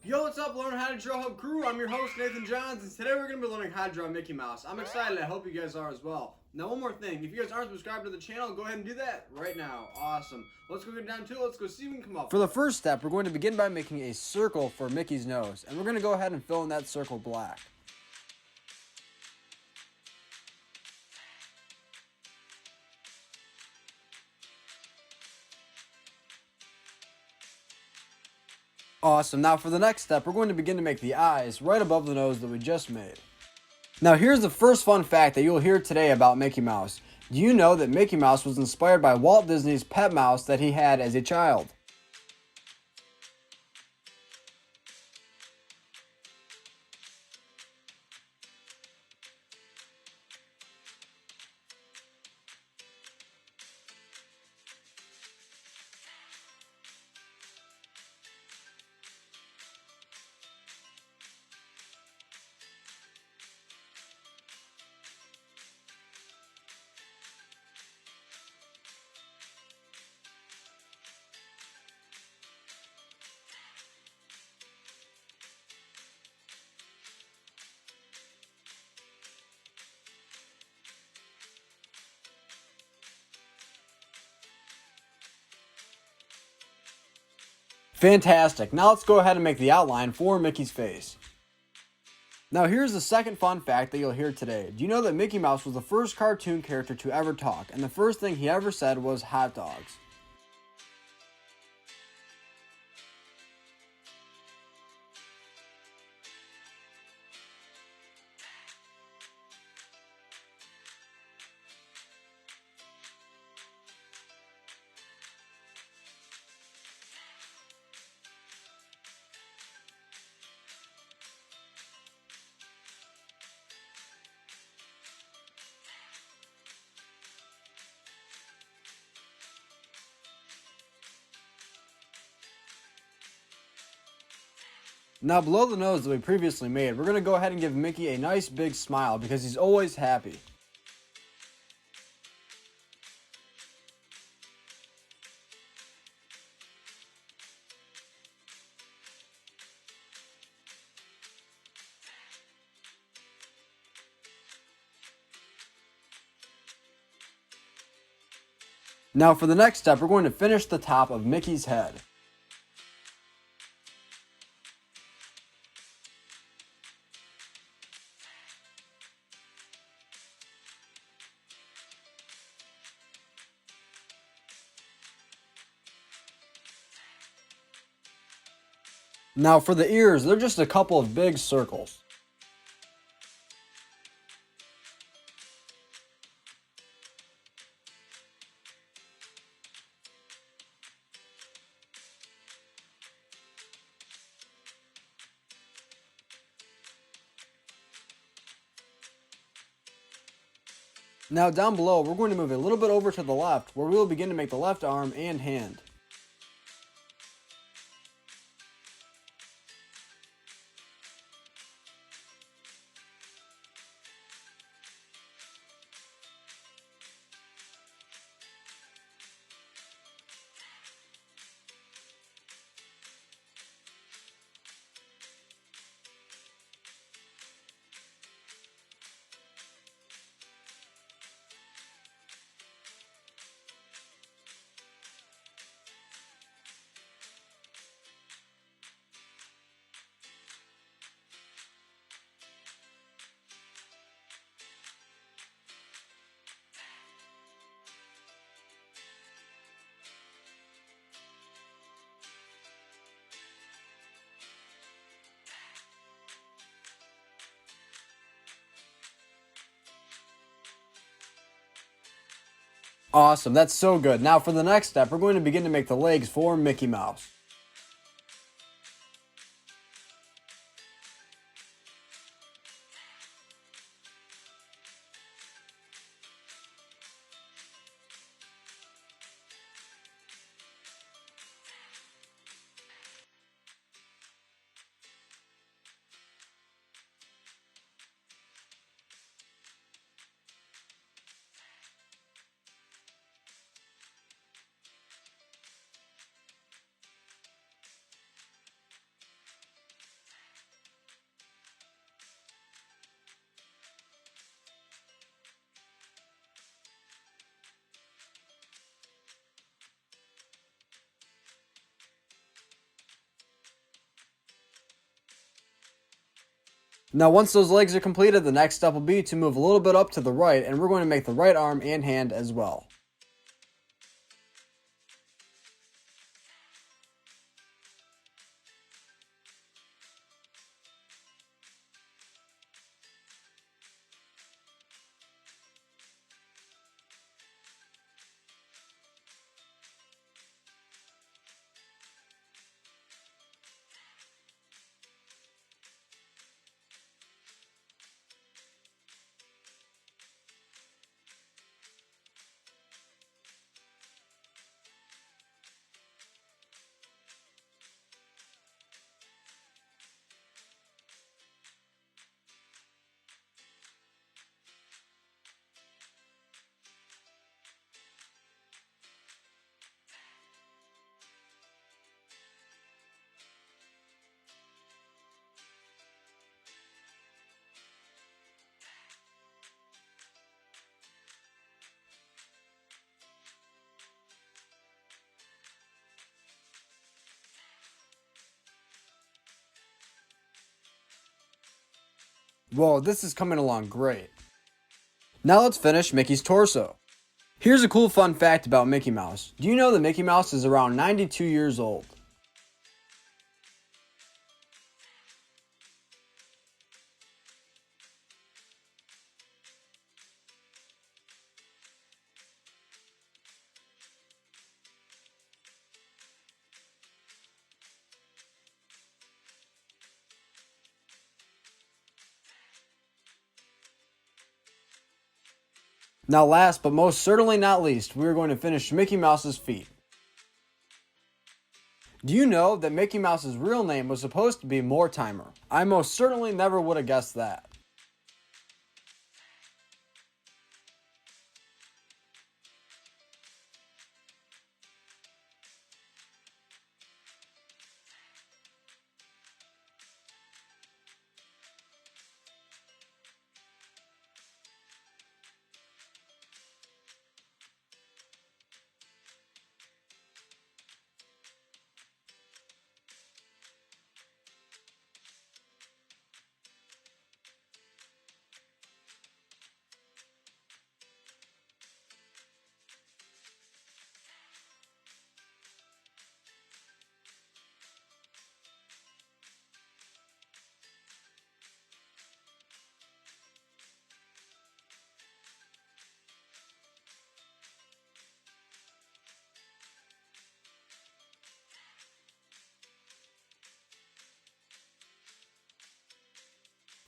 Yo, what's up, Learn How to Draw Hub crew? I'm your host, Nathan Johns, and today we're going to be learning how to draw Mickey Mouse. I'm excited. I hope you guys are as well. Now, one more thing. If you guys aren't subscribed to the channel, go ahead and do that right now. Awesome. Let's go get down to it. Let's go see what we can come up with. For the first step, we're going to begin by making a circle for Mickey's nose, and we're going to go ahead and fill in that circle black. Awesome. Now for the next step, we're going to begin to make the eyes right above the nose that we just made. Now here's the first fun fact that you'll hear today about Mickey Mouse. Do you know that Mickey Mouse was inspired by Walt Disney's pet mouse that he had as a child? Fantastic. Now let's go ahead and make the outline for Mickey's face. Now here's the second fun fact that you'll hear today. Do you know that Mickey Mouse was the first cartoon character to ever talk, and the first thing he ever said was hot dogs? Now below the nose that we previously made, we're going to go ahead and give Mickey a nice big smile because he's always happy. Now for the next step, we're going to finish the top of Mickey's head. Now for the ears, they're just a couple of big circles. Now down below, we're going to move a little bit over to the left, where we will begin to make the left arm and hand. Awesome, that's so good. Now for the next step, we're going to begin to make the legs for Mickey Mouse. Now once those legs are completed, the next step will be to move a little bit up to the right, and we're going to make the right arm and hand as well. Whoa, this is coming along great. Now let's finish Mickey's torso. Here's a cool fun fact about Mickey Mouse. Do you know that Mickey Mouse is around 92 years old? Now last but most certainly not least, we are going to finish Mickey Mouse's feet. Do you know that Mickey Mouse's real name was supposed to be Mortimer? I most certainly never would have guessed that.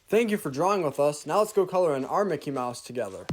Thank you for drawing with us. Now let's go color in our Mickey Mouse together.